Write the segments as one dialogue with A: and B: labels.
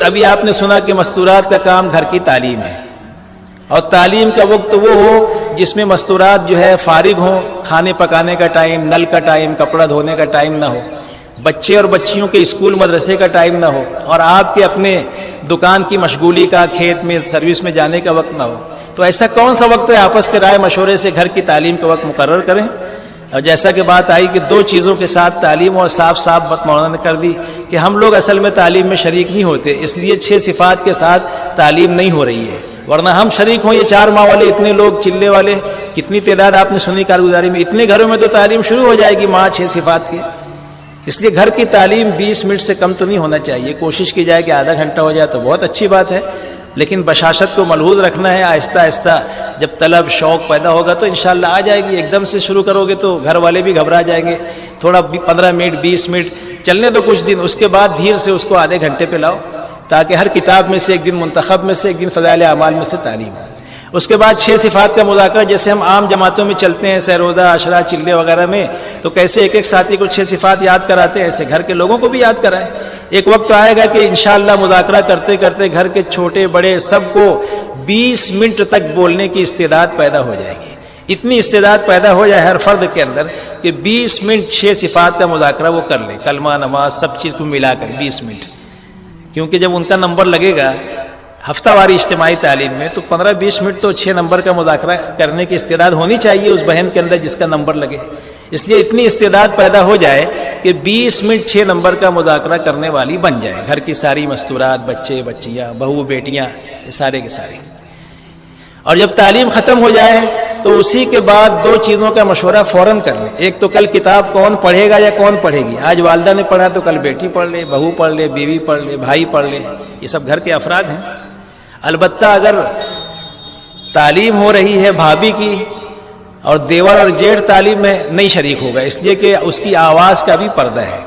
A: ابھی آپ نے سنا کہ مستورات کا کام گھر کی تعلیم ہے، اور تعلیم کا وقت وہ ہو جس میں مستورات جو ہے فارغ ہوں، کھانے پکانے کا ٹائم، نل کا ٹائم، کپڑا دھونے کا ٹائم نہ ہو، بچے اور بچیوں کے اسکول مدرسے کا ٹائم نہ ہو، اور آپ کے اپنے دکان کی مشغولی کا، کھیت میں سروس میں جانے کا وقت نہ ہو، تو ایسا کون سا وقت ہے؟ آپس کے رائے مشورے سے گھر کی تعلیم کا وقت مقرر کریں۔ اور جیسا کہ بات آئی کہ دو چیزوں کے ساتھ تعلیم، اور صاف صاف بات مولانا نے کر دی کہ ہم لوگ اصل میں تعلیم میں شریک نہیں ہوتے، اس لیے 6 صفات کے ساتھ تعلیم نہیں ہو رہی ہے، ورنہ ہم شریک ہوں۔ یہ 4 ماہ والے اتنے لوگ چلے والے کتنی تعداد آپ نے سنی کارگزاری میں، اتنے گھروں میں تو تعلیم شروع ہو جائے گی ماہ 6 صفات کی۔ اس لیے گھر کی تعلیم 20 منٹ سے کم تو نہیں ہونا چاہیے، کوشش کی جائے کہ آدھا گھنٹہ ہو جائے تو بہت اچھی بات ہے، لیکن بشاشت کو ملحوظ رکھنا ہے، آہستہ آہستہ جب طلب شوق پیدا ہوگا تو انشاءاللہ آ جائے گی۔ ایک دم سے شروع کرو گے تو گھر والے بھی گھبرا جائیں گے، تھوڑا 15 منٹ 20 منٹ چلنے دو کچھ دن، اس کے بعد دھیر سے اس کو آدھے گھنٹے پہ لاؤ، تاکہ ہر کتاب میں سے ایک دن، منتخب میں سے ایک دن، فضائل اعمال میں سے تعلیم ہو۔ اس کے بعد 6 صفات کا مذاکرہ، جیسے ہم عام جماعتوں میں چلتے ہیں سیروزہ عشرہ چلے وغیرہ میں، تو کیسے ایک ایک ساتھی کو 6 صفات یاد کراتے ہیں، ایسے گھر کے لوگوں کو بھی یاد کرائیں۔ ایک وقت تو آئے گا کہ انشاءاللہ مذاکرہ کرتے کرتے گھر کے چھوٹے بڑے سب کو 20 منٹ تک بولنے کی استعداد پیدا ہو جائے گی۔ اتنی استعداد پیدا ہو جائے ہر فرد کے اندر کہ 20 منٹ 6 صفات کا مذاکرہ وہ کر لے، کلمہ نماز سب چیز کو ملا کر 20 منٹ، کیونکہ جب ان کا نمبر لگے گا ہفتہ واری اجتماعی تعلیم میں تو 15-20 منٹ تو 6 نمبر کا مذاکرہ کرنے کی استعداد ہونی چاہیے اس بہن کے اندر جس کا نمبر لگے۔ اس لیے اتنی استعداد پیدا ہو جائے کہ 20 منٹ 6 نمبر کا مذاکرہ کرنے والی بن جائے، گھر کی ساری مستورات، بچے بچیاں، بہو بیٹیاں، یہ سارے کے سارے۔ اور جب تعلیم ختم ہو جائے تو اسی کے بعد 2 چیزوں کا مشورہ فوراً کر لیں۔ ایک تو کل کتاب کون پڑھے گا یا کون پڑھے گی، آج والدہ نے پڑھا تو کل بیٹی پڑھ لے، بہو پڑھ لے، بیوی پڑھ لے، بھائی پڑھ لے، یہ سب گھر کے افراد ہیں۔ البتہ اگر تعلیم ہو رہی ہے بھابھی کی اور دیور اور جیٹھ تعلیم میں نہیں شریک ہوگا، اس لیے کہ اس کی آواز کا بھی پردہ ہے،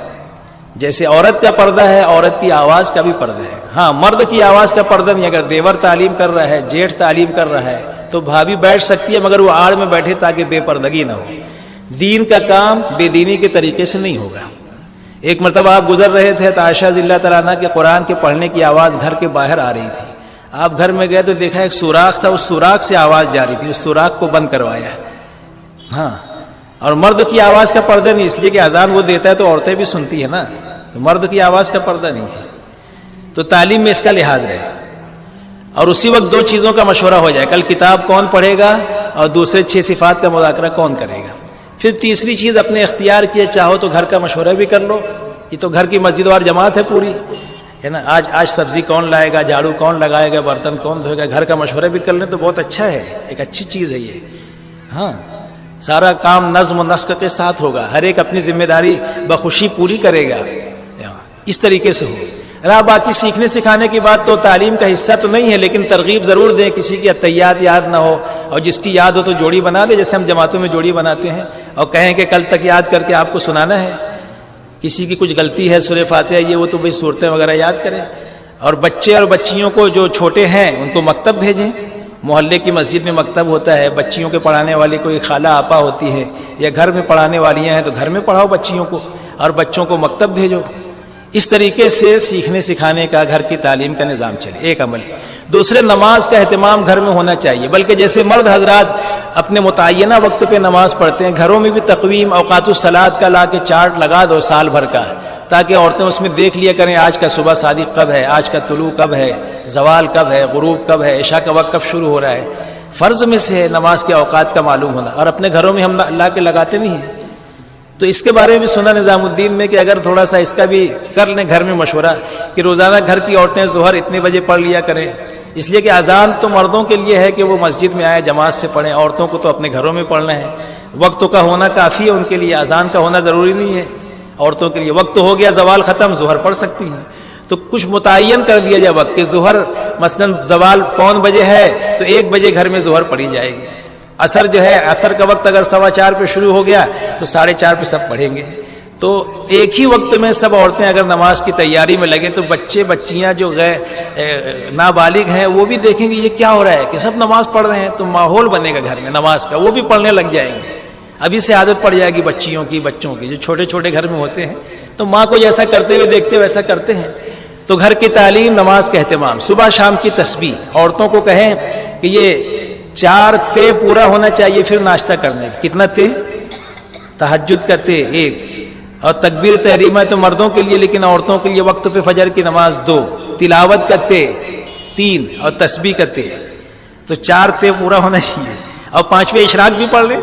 A: جیسے عورت کا پردہ ہے عورت کی آواز کا بھی پردہ ہے۔ ہاں مرد کی آواز کا پردہ نہیں، اگر دیور تعلیم کر رہا ہے، جیٹھ تعلیم کر رہا ہے تو بھابھی بیٹھ سکتی ہے، مگر وہ آڑ میں بیٹھے تاکہ بے پردگی نہ ہو۔ دین کا کام بے دینی کے طریقے سے نہیں ہوگا۔ ایک مرتبہ آپ گزر رہے تھے تو عائشہ رضی اللہ تعالیٰ عنہ کے قرآن کے پڑھنے کی آواز گھر کے باہر آ رہی تھی، آپ گھر میں گئے تو دیکھا ایک سوراخ تھا، اس سوراخ سے آواز جا رہی تھی، اس سوراخ کو بند کروایا۔ ہاں، اور مرد کی آواز کا پردہ نہیں، اس لیے کہ اذان وہ دیتا ہے تو عورتیں بھی سنتی ہیں نا، تو مرد کی آواز کا پردہ نہیں ہے۔ تو تعلیم میں اس کا لحاظ رہے، اور اسی وقت 2 چیزوں کا مشورہ ہو جائے، کل کتاب کون پڑھے گا اور دوسرے 6 صفات کا مذاکرہ کون کرے گا۔ پھر تیسری چیز اپنے اختیار کیے، چاہو تو گھر کا مشورہ بھی کر لو، یہ تو گھر کی مسجد وار جماعت ہے پوری، ہے نا، آج سبزی کون لائے گا، جھاڑو کون لگائے گا، برتن کون دھوئے گا، گھر کا مشورہ بھی کر لیں تو بہت اچھا ہے، ایک اچھی چیز ہے یہ۔ ہاں، سارا کام نظم و نسق کے ساتھ ہوگا، ہر ایک اپنی ذمہ داری بخوشی پوری کرے گا، اس طریقے سے ہو۔ رہا باقی سیکھنے سکھانے کی بات تو تعلیم کا حصہ تو نہیں ہے، لیکن ترغیب ضرور دیں، کسی کی اطیات یاد نہ ہو اور جس کی یاد ہو تو جوڑی بنا دے، جیسے ہم جماعتوں میں جوڑی بناتے ہیں، اور کہیں کہ کل تک یاد کر کے آپ کو سنانا ہے۔ کسی کی کچھ غلطی ہے سورہ فاتحہ یہ وہ تو بھئی صورتیں وغیرہ یاد کریں۔ اور بچے اور بچیوں کو جو چھوٹے ہیں ان کو مکتب بھیجیں، محلے کی مسجد میں مکتب ہوتا ہے، بچیوں کے پڑھانے والی کوئی خالہ آپا ہوتی ہے یا گھر میں پڑھانے والیاں ہیں تو گھر میں پڑھاؤ بچیوں کو، اور بچوں کو مکتب بھیجو۔ اس طریقے سے سیکھنے سکھانے کا گھر کی تعلیم کا نظام چلے، ایک عمل۔ دوسرے، نماز کا اہتمام گھر میں ہونا چاہیے، بلکہ جیسے مرد حضرات اپنے متعینہ وقت پہ نماز پڑھتے ہیں، گھروں میں بھی تقویم اوقات الصلاۃ کا لا کے چارٹ لگا دو سال بھر کا، تاکہ عورتیں اس میں دیکھ لیا کریں آج کا صبح صادق کب ہے، آج کا طلوع کب ہے، زوال کب ہے، غروب کب ہے، عشاء کا وقت کب شروع ہو رہا ہے۔ فرض میں سے ہے نماز کے اوقات کا معلوم ہونا، اور اپنے گھروں میں ہم اللہ کے لگاتے نہیں ہیں، تو اس کے بارے میں بھی سنا نظام الدین میں کہ اگر تھوڑا سا اس کا بھی کر لیں گھر میں مشورہ کہ روزانہ گھر کی عورتیں ظہر اتنے بجے پڑھ لیا کریں، اس لیے کہ اذان تو مردوں کے لیے ہے کہ وہ مسجد میں آئے جماعت سے پڑھیں، عورتوں کو تو اپنے گھروں میں پڑھنا ہے، وقت کا ہونا کافی ہے ان کے لیے، اذان کا ہونا ضروری نہیں ہے عورتوں کے لیے، وقت ہو گیا زوال ختم ظہر پڑھ سکتی ہیں، تو کچھ متعین کر دیا جائے وقت کہ ظہر مثلا زوال پون بجے ہے تو 1 بجے گھر میں ظہر پڑھی جائے گی، عصر جو ہے عصر کا وقت اگر 4:15 پہ شروع ہو گیا تو 4:30 پہ سب پڑھیں گے، تو ایک ہی وقت میں سب عورتیں اگر نماز کی تیاری میں لگیں تو بچے بچیاں جو نابالغ ہیں وہ بھی دیکھیں گے یہ کیا ہو رہا ہے کہ سب نماز پڑھ رہے ہیں، تو ماحول بنے گا گھر میں نماز کا، وہ بھی پڑھنے لگ جائیں گے، ابھی سے عادت پڑ جائے گی بچیوں کی بچوں کی جو چھوٹے چھوٹے گھر میں ہوتے ہیں، تو ماں کو جیسا کرتے ہوئے دیکھتے ویسا کرتے ہیں، تو گھر کی تعلیم، نماز کا اہتمام، صبح شام کی تسبیح. عورتوں کو کہیں کہ یہ 4 تے پورا ہونا چاہیے پھر ناشتہ کرنے کا. کتنا تے؟ تہجد کا تے 1، اور تکبیر تحریمہ تو مردوں کے لیے، لیکن عورتوں کے لیے وقت پہ فجر کی نماز 2، تلاوت کا تے 3 اور تسبیح کا تے. تو 4 تے پورا ہونا چاہیے، اور 5ویں اشراق بھی پڑھ لیں.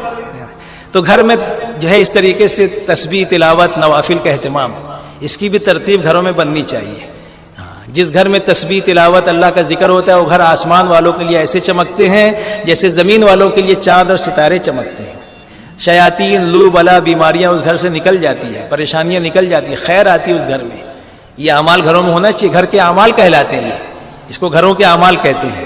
A: تو گھر میں جو ہے اس طریقے سے تسبیح، تلاوت، نوافل کا اہتمام، اس کی بھی ترتیب گھروں میں بننی چاہیے. جس گھر میں تسبیح، تلاوت، اللہ کا ذکر ہوتا ہے، وہ گھر آسمان والوں کے لیے ایسے چمکتے ہیں جیسے زمین والوں کے لیے چاند اور ستارے چمکتے ہیں. شیاطین، لو بلا، بیماریاں اس گھر سے نکل جاتی ہیں، پریشانیاں نکل جاتی ہیں، خیر آتی ہے اس گھر میں. یہ اعمال گھروں میں ہونا چاہیے. گھر کے اعمال کہلاتے ہیں، اس کو گھروں کے اعمال کہتے ہیں.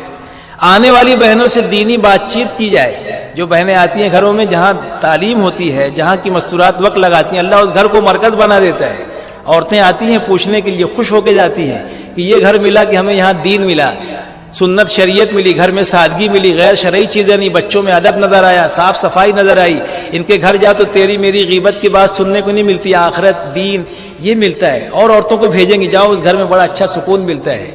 A: آنے والی بہنوں سے دینی بات چیت کی جائے. جو بہنیں آتی ہیں گھروں میں جہاں تعلیم ہوتی ہے، جہاں کی مستورات وقت لگاتی ہیں، اللہ اس گھر کو مرکز بنا دیتا ہے. عورتیں آتی ہیں پوچھنے کے لیے، خوش ہو کے جاتی ہیں کہ یہ گھر ملا کہ ہمیں یہاں دین ملا، سنت شریعت ملی، گھر میں سادگی ملی، غیر شرعی چیزیں نہیں، بچوں میں ادب نظر آیا، صاف صفائی نظر آئی. ان کے گھر جا تو تیری میری غیبت کی بات سننے کو نہیں ملتی، آخرت، دین یہ ملتا ہے. اور عورتوں کو بھیجیں گے، جاؤ اس گھر میں بڑا اچھا سکون ملتا ہے.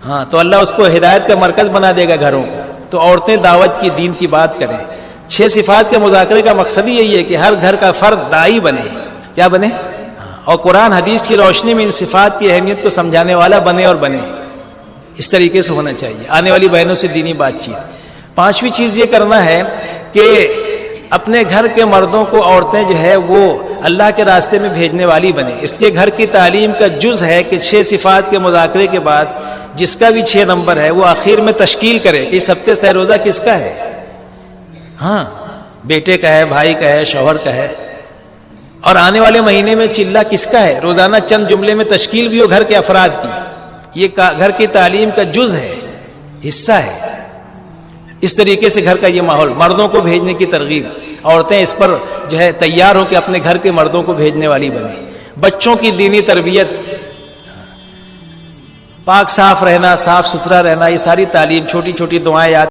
A: ہاں، تو اللہ اس کو ہدایت کا مرکز بنا دے گا گھروں کو. تو عورتیں دعوت کی، دین کی بات کریں. 6 صفات کے مذاکرے کا مقصد ہی یہی ہے کہ ہر گھر کا فرد داعی بنے. کیا بنے؟ اور قرآن حدیث کی روشنی میں ان صفات کی اہمیت کو سمجھانے والا بنے اور بنے. اس طریقے سے ہونا چاہیے. آنے والی بہنوں سے دینی بات چیت. 5ویں چیز یہ کرنا ہے کہ اپنے گھر کے مردوں کو عورتیں جو ہے وہ اللہ کے راستے میں بھیجنے والی بنے. اس لیے گھر کی تعلیم کا جز ہے کہ 6 صفات کے مذاکرے کے بعد جس کا بھی 6 نمبر ہے وہ آخر میں تشکیل کرے کہ اس ہفتے سہ روزہ کس کا ہے. ہاں، بیٹے کا ہے، بھائی کا ہے، شوہر کا ہے. اور آنے والے مہینے میں چلہ کس کا ہے. روزانہ چند جملے میں تشکیل بھی ہو گھر کے افراد کی. یہ گھر کی تعلیم کا جز ہے، حصہ ہے. اس طریقے سے گھر کا یہ ماحول. مردوں کو بھیجنے کی ترغیب. عورتیں اس پر جو ہے تیار ہو کہ اپنے گھر کے مردوں کو بھیجنے والی بنے. بچوں کی دینی تربیت، پاک صاف رہنا، صاف ستھرا رہنا، یہ ساری تعلیم، چھوٹی چھوٹی دعائیں یاد